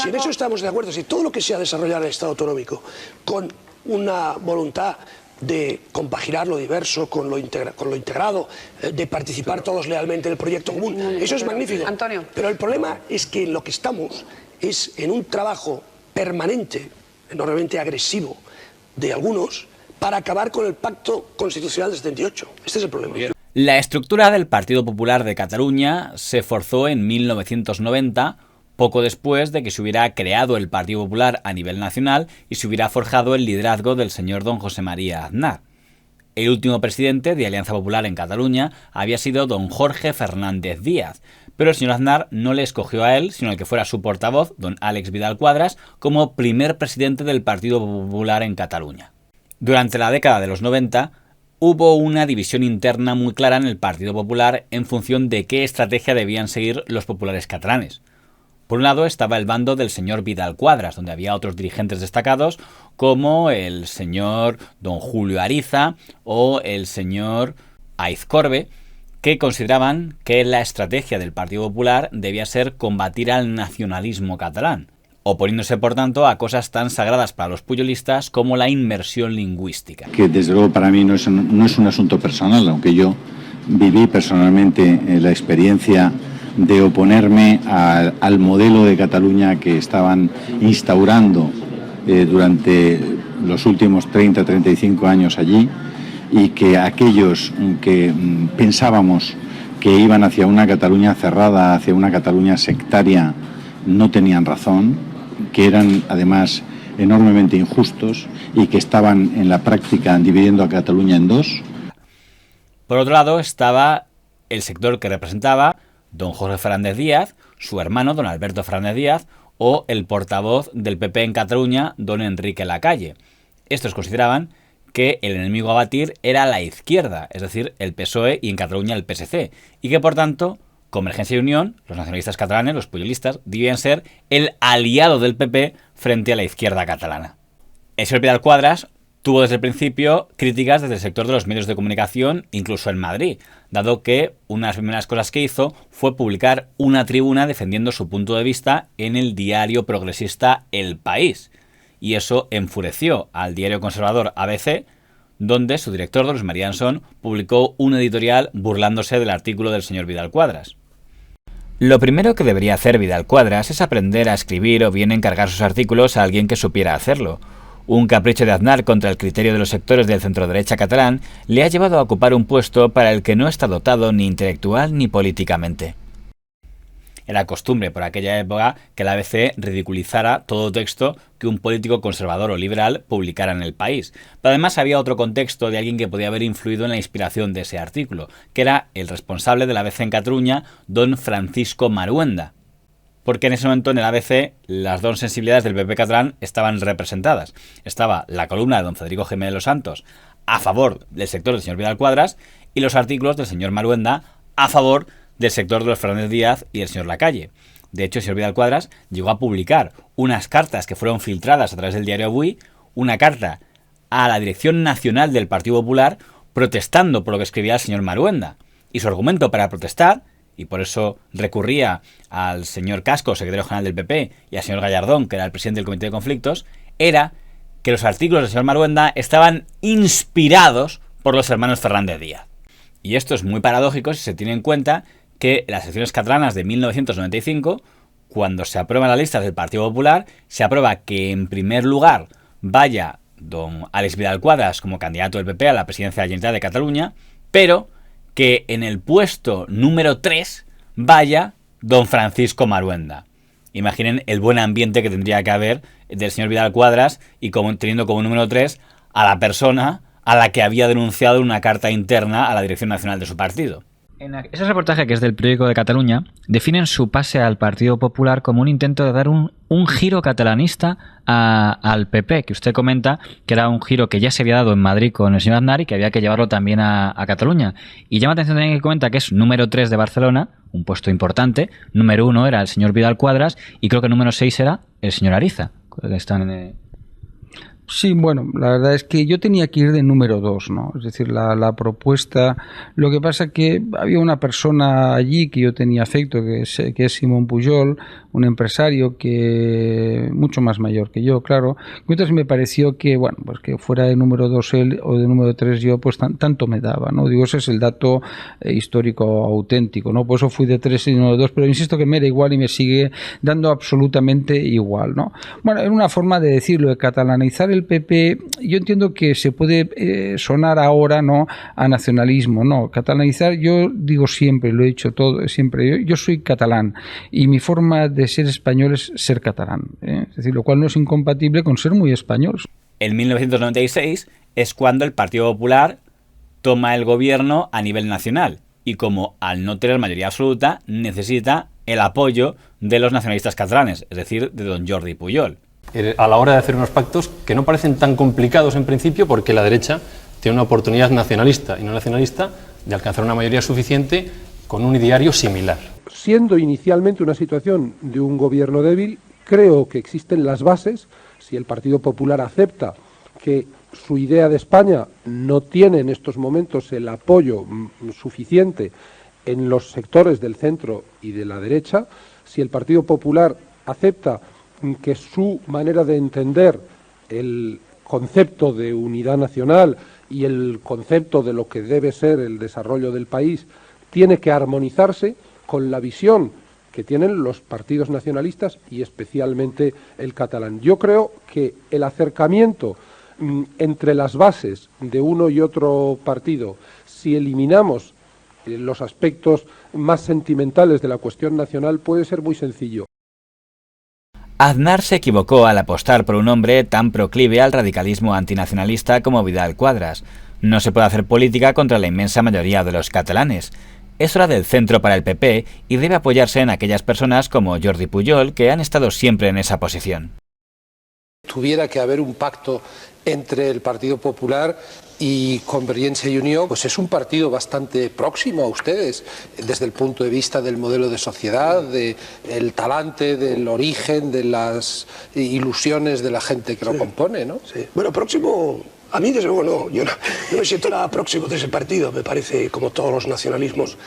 Si en eso estamos de acuerdo, si todo lo que sea desarrollar el Estado autonómico con una voluntad de compaginar lo diverso con lo integrado, de participar todos lealmente en el proyecto común, eso es magnífico. Antonio. Pero el problema es que en lo que estamos es en un trabajo permanente, enormemente agresivo, de algunos, para acabar con el pacto constitucional del 78. Este es el problema. La estructura del Partido Popular de Cataluña se forzó en 1990, poco después de que se hubiera creado el Partido Popular a nivel nacional y se hubiera forjado el liderazgo del señor don José María Aznar. El último presidente de Alianza Popular en Cataluña había sido don Jorge Fernández Díaz, pero el señor Aznar no le escogió a él, sino al que fuera su portavoz, don Àlex Vidal Quadras, como primer presidente del Partido Popular en Cataluña. Durante la década de los 90, hubo una división interna muy clara en el Partido Popular en función de qué estrategia debían seguir los populares catalanes. Por un lado estaba el bando del señor Vidal Quadras, donde había otros dirigentes destacados como el señor don Julio Ariza o el señor Aizcorbe, que consideraban que la estrategia del Partido Popular debía ser combatir al nacionalismo catalán, oponiéndose por tanto a cosas tan sagradas para los puyolistas como la inmersión lingüística. Que desde luego para mí no es un asunto personal, aunque yo viví personalmente la experiencia de oponerme al modelo de Cataluña que estaban instaurando durante los últimos 30-35 años allí, y que aquellos que pensábamos que iban hacia una Cataluña cerrada, hacia una Cataluña sectaria, no tenían razón, que eran además enormemente injustos y que estaban en la práctica dividiendo a Cataluña en dos. Por otro lado estaba el sector que representaba don Jorge Fernández Díaz, su hermano don Alberto Fernández Díaz o el portavoz del PP en Cataluña, don Enrique Lacalle. Estos consideraban que el enemigo a batir era la izquierda, es decir, el PSOE y en Cataluña el PSC, y que por tanto Convergencia y Unión, los nacionalistas catalanes, los puyolistas, debían ser el aliado del PP frente a la izquierda catalana. El señor Vidal Quadras tuvo desde el principio críticas desde el sector de los medios de comunicación, incluso en Madrid, dado que una de las primeras cosas que hizo fue publicar una tribuna defendiendo su punto de vista en el diario progresista El País. Y eso enfureció al diario conservador ABC, donde su director, don Luis María Ansón, publicó un editorial burlándose del artículo del señor Vidal Quadras. Lo primero que debería hacer Vidal Quadras es aprender a escribir o bien encargar sus artículos a alguien que supiera hacerlo. Un capricho de Aznar contra el criterio de los sectores del centroderecha catalán le ha llevado a ocupar un puesto para el que no está dotado ni intelectual ni políticamente. Era costumbre por aquella época que la ABC ridiculizara todo texto que un político conservador o liberal publicara en El País. Pero además había otro contexto de alguien que podía haber influido en la inspiración de ese artículo, que era el responsable de la ABC en Cataluña, don Francisco Maruenda. Porque en ese momento en el ABC las dos sensibilidades del PP catalán estaban representadas. Estaba la columna de don Federico Jiménez Los Santos a favor del sector del señor Vidal Quadras y los artículos del señor Maruenda a favor del sector de los Fernández Díaz y el señor Lacalle. De hecho, el señor Vidal Quadras llegó a publicar unas cartas que fueron filtradas a través del diario Avui, una carta a la dirección nacional del Partido Popular protestando por lo que escribía el señor Maruenda. Y su argumento para protestar, y por eso recurría al señor Casco, secretario general del PP, y al señor Gallardón, que era el presidente del Comité de Conflictos, era que los artículos del señor Maruenda estaban inspirados por los hermanos Fernández Díaz. Y esto es muy paradójico si se tiene en cuenta que en las elecciones catalanas de 1995, cuando se aprueban las listas del Partido Popular, se aprueba que en primer lugar vaya don Àlex Vidal Quadras como candidato del PP a la presidencia de la Generalitat de Cataluña, pero que en el puesto número 3 vaya don Francisco Maruenda. Imaginen el buen ambiente que tendría que haber del señor Vidal Quadras y teniendo como número 3 a la persona a la que había denunciado una carta interna a la dirección nacional de su partido. En ese reportaje, que es del Periódico de Cataluña, definen su pase al Partido Popular como un intento de dar un giro catalanista al PP, que usted comenta que era un giro que ya se había dado en Madrid con el señor Aznar y que había que llevarlo también a Cataluña. Y llama la atención también que comenta que es número 3 de Barcelona, un puesto importante, número 1 era el señor Vidal Quadras y creo que número 6 era el señor Ariza, que están Sí, bueno, la verdad es que yo tenía que ir de número 2, ¿no? Es decir, la propuesta... Lo que pasa que había una persona allí que yo tenía afecto, que es Simón Pujol, un empresario que mucho más mayor que yo, claro. Entonces me pareció que, bueno, pues que fuera de número 2 él o de número 3 yo, pues tanto me daba, ¿no? Digo, ese es el dato histórico auténtico, ¿no? Por eso fui de 3 y número 2, pero insisto que me era igual y me sigue dando absolutamente igual, ¿no? Bueno, era una forma de decirlo, de catalanizar el PP. Yo entiendo que se puede sonar ahora, ¿no?, a nacionalismo, no, catalanizar, yo digo siempre, lo he dicho todo, siempre, yo soy catalán y mi forma de ser español es ser catalán, es decir, lo cual no es incompatible con ser muy español. En 1996 es cuando el Partido Popular toma el gobierno a nivel nacional y, como al no tener mayoría absoluta, necesita el apoyo de los nacionalistas catalanes, es decir, de don Jordi Pujol. A la hora de hacer unos pactos que no parecen tan complicados en principio, porque la derecha tiene una oportunidad nacionalista y no nacionalista de alcanzar una mayoría suficiente con un ideario similar. Siendo inicialmente una situación de un gobierno débil, creo que existen las bases, si el Partido Popular acepta que su idea de España no tiene en estos momentos el apoyo suficiente en los sectores del centro y de la derecha, si el Partido Popular acepta que su manera de entender el concepto de unidad nacional y el concepto de lo que debe ser el desarrollo del país tiene que armonizarse con la visión que tienen los partidos nacionalistas y especialmente el catalán. Yo creo que el acercamiento entre las bases de uno y otro partido, si eliminamos los aspectos más sentimentales de la cuestión nacional, puede ser muy sencillo. Aznar se equivocó al apostar por un hombre tan proclive al radicalismo antinacionalista como Vidal Quadras. No se puede hacer política contra la inmensa mayoría de los catalanes. Es hora del centro para el PP y debe apoyarse en aquellas personas como Jordi Pujol, que han estado siempre en esa posición. Tuviera que haber un pacto entre el Partido Popular y Convergencia y Unió, pues es un partido bastante próximo a ustedes, desde el punto de vista del modelo de sociedad, del talante, del origen, de las ilusiones de la gente que lo compone, ¿no? Sí. Bueno, próximo, a mí desde luego no, yo no me siento nada próximo de ese partido, me parece, como todos los nacionalismos,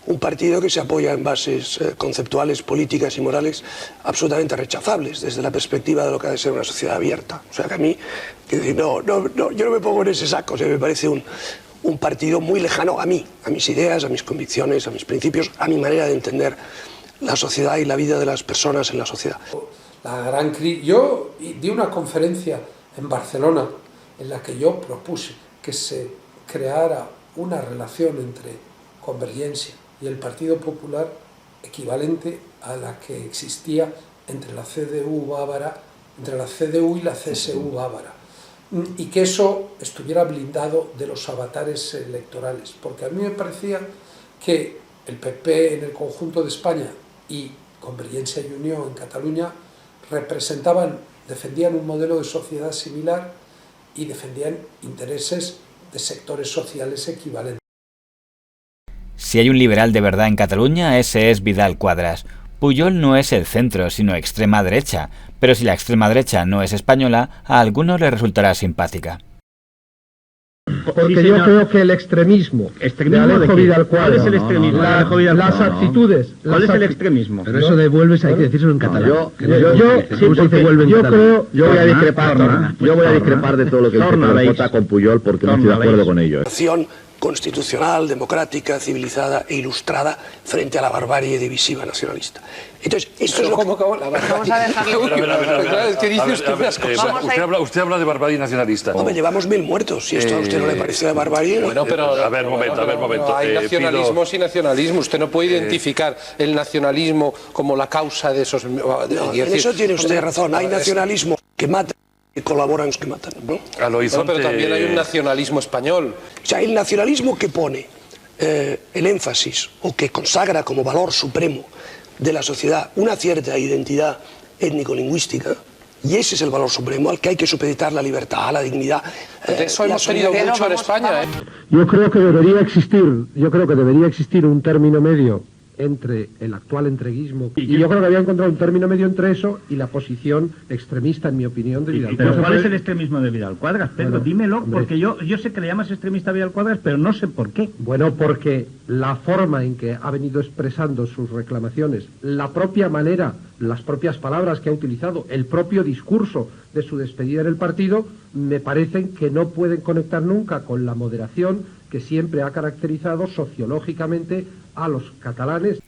un partido que se apoya en bases conceptuales, políticas y morales absolutamente rechazables desde la perspectiva de lo que ha de ser una sociedad abierta. O sea que a mí, yo no me pongo en ese saco, o sea, me parece un partido muy lejano a mí, a mis ideas, a mis convicciones, a mis principios, a mi manera de entender la sociedad y la vida de las personas en la sociedad. Yo di una conferencia en Barcelona en la que yo propuse que se creara una relación entre Convergencia y el Partido Popular equivalente a la que existía entre la CDU bávara, entre la CDU y la CSU bávara, y que eso estuviera blindado de los avatares electorales, porque a mí me parecía que el PP en el conjunto de España y Convergencia y Unió en Cataluña defendían un modelo de sociedad similar y defendían intereses de sectores sociales equivalentes. Si hay un liberal de verdad en Cataluña, ese es Vidal Quadras. Pujol no es el centro, sino extrema derecha, pero si la extrema derecha no es española, a algunos le resultará simpática. Porque sí, yo creo que el extremismo de Alejo Vidal Quadras, ¿cuál es el extremismo? Las actitudes. ¿Cuál es el extremismo? Pero eso de vuelves hay que decirlo en catalán. Yo voy a discrepar de todo lo que dice PJ con Pujol porque no estoy de acuerdo con ello. Constitucional, democrática, civilizada e ilustrada frente a la barbarie divisiva nacionalista. Entonces, esto es lo que... Vamos a dejarlo. Es que dice usted unas cosas... Usted habla de barbarie nacionalista. Hombre, llevamos 1000 muertos. Si esto a usted no le parece de barbarie... Bueno, pero... A ver, momento. Hay nacionalismos y nacionalismo. Usted no puede identificar el nacionalismo como la causa de esos... en eso tiene usted razón. Hay nacionalismo que mata, que colaboran los que matan, ¿no? Pero también hay un nacionalismo español. O sea, el nacionalismo que pone el énfasis o que consagra como valor supremo de la sociedad una cierta identidad étnico-lingüística, y ese es el valor supremo al que hay que supeditar la libertad, la dignidad. De eso hemos tenido mucho en España. Yo creo que debería existir un término medio entre el actual entreguismo y yo creo que había encontrado un término medio entre eso y la posición extremista, en mi opinión, de Vidal Quadras. ¿Pero cuál es el extremismo de Vidal Quadras, Pedro? Bueno, dímelo, hombre, porque yo sé que le llamas extremista a Vidal Quadras, pero no sé por qué. Bueno, porque la forma en que ha venido expresando sus reclamaciones, la propia manera, las propias palabras que ha utilizado, el propio discurso de su despedida en el partido, me parecen que no pueden conectar nunca con la moderación que siempre ha caracterizado sociológicamente a los catalanes.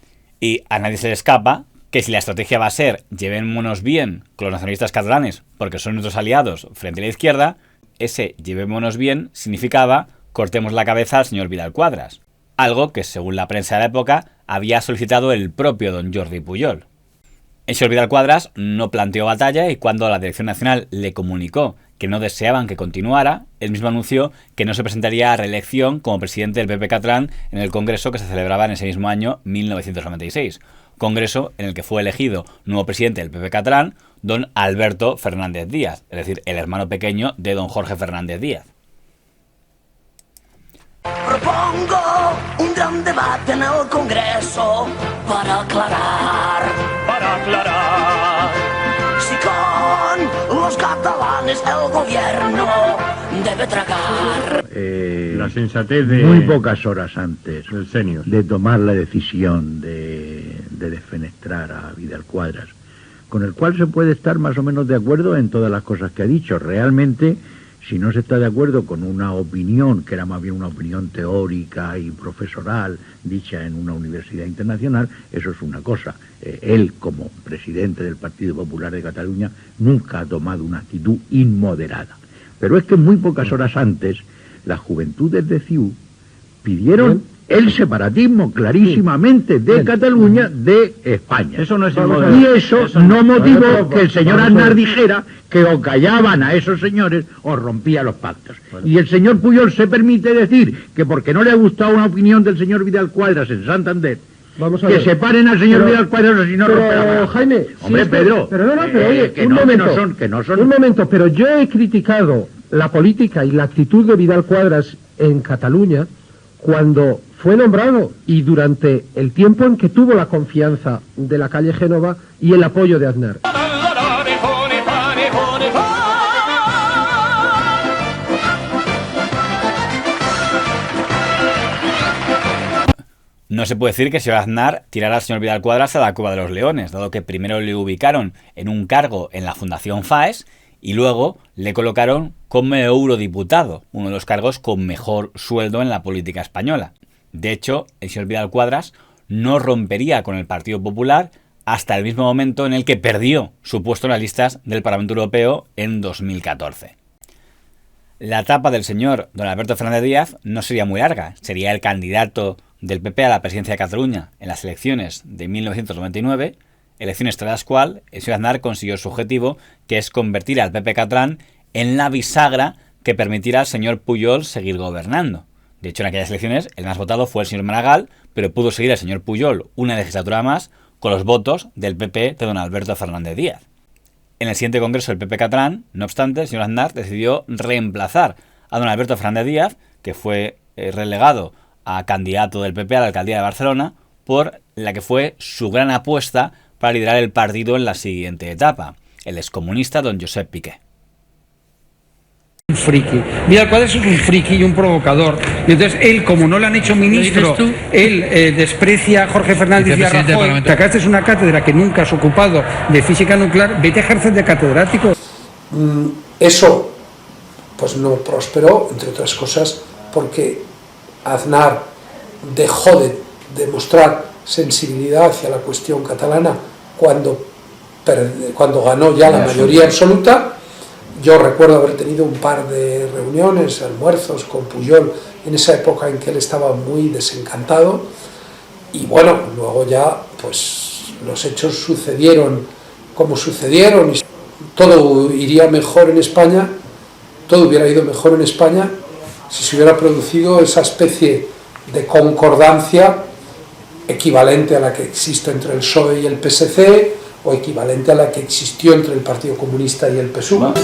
Y a nadie se le escapa que si la estrategia va a ser llevémonos bien con los nacionalistas catalanes porque son nuestros aliados frente a la izquierda, ese llevémonos bien significaba cortemos la cabeza al señor Vidal Quadras, algo que según la prensa de la época había solicitado el propio don Jordi Pujol. El señor Vidal Quadras no planteó batalla y cuando la Dirección Nacional le comunicó que no deseaban que continuara, él mismo anunció que no se presentaría a reelección como presidente del PP catalán en el congreso que se celebraba en ese mismo año 1996, congreso en el que fue elegido nuevo presidente del PP catalán, don Alberto Fernández Díaz, es decir, el hermano pequeño de don Jorge Fernández Díaz. Propongo un gran debate en el Congreso para aclarar si con los catalanes el gobierno debe tragar. La sensatez de... Muy pocas horas antes del de tomar la decisión de defenestrar a Vidal Quadras, con el cual se puede estar más o menos de acuerdo en todas las cosas que ha dicho. Realmente, si no se está de acuerdo con una opinión, que era más bien una opinión teórica y profesoral, dicha en una universidad internacional, eso es una cosa. Él, como presidente del Partido Popular de Cataluña, nunca ha tomado una actitud inmoderada. Pero es que muy pocas horas antes, las juventudes de CiU pidieron el separatismo clarísimamente de Cataluña de España. Eso no es inmoderado. Y eso no motivó que el señor Aznar dijera que o callaban a esos señores o rompía los pactos. Y el señor Pujol se permite decir que porque no le ha gustado una opinión del señor Vidal Quadras en Santander, que separen al señor Vidal Quadras o si no rompe la mano. Jaime, hombre, sí, Pedro, pero oye, un momento, pero yo he criticado la política y la actitud de Vidal Quadras en Cataluña cuando fue nombrado y durante el tiempo en que tuvo la confianza de la calle Génova y el apoyo de Aznar. No se puede decir que el señor Aznar tirara al señor Vidal Quadras a la cueva de los leones, dado que primero le ubicaron en un cargo en la Fundación FAES y luego le colocaron como eurodiputado, uno de los cargos con mejor sueldo en la política española. De hecho, el señor Vidal Quadras no rompería con el Partido Popular hasta el mismo momento en el que perdió su puesto en las listas del Parlamento Europeo en 2014. La etapa del señor don Alberto Fernández Díaz no sería muy larga, sería el candidato del PP a la presidencia de Cataluña en las elecciones de 1999, elecciones tras las cuales el señor Aznar consiguió su objetivo, que es convertir al PP catalán en la bisagra que permitirá al señor Pujol seguir gobernando. De hecho, en aquellas elecciones el más votado fue el señor Maragall, pero pudo seguir el señor Pujol una legislatura más con los votos del PP de don Alberto Fernández Díaz. En el siguiente congreso del PP catalán, no obstante, el señor Aznar decidió reemplazar a don Alberto Fernández Díaz, que fue relegado a candidato del PP a la alcaldía de Barcelona, por la que fue su gran apuesta para liderar el partido en la siguiente etapa, el excomunista don Josep Piqué. Un friki. Vidal Quadras es un friki y un provocador. Y entonces él, como no le han hecho ministro, él desprecia a Jorge Fernández y a Rajoy. Te acabaste es una cátedra que nunca has ocupado de física nuclear, vete a ejercer de catedrático. Eso pues no prosperó, entre otras cosas, porque Aznar dejó de demostrar sensibilidad hacia la cuestión catalana cuando ganó ya la mayoría absoluta. Yo recuerdo haber tenido un par de reuniones, almuerzos con Pujol en esa época en que él estaba muy desencantado y bueno, luego ya pues los hechos sucedieron como sucedieron y todo iría mejor en España, todo hubiera ido mejor en España si se hubiera producido esa especie de concordancia equivalente a la que existe entre el PSOE y el PSC o equivalente a la que existió entre el Partido Comunista y el PSUV.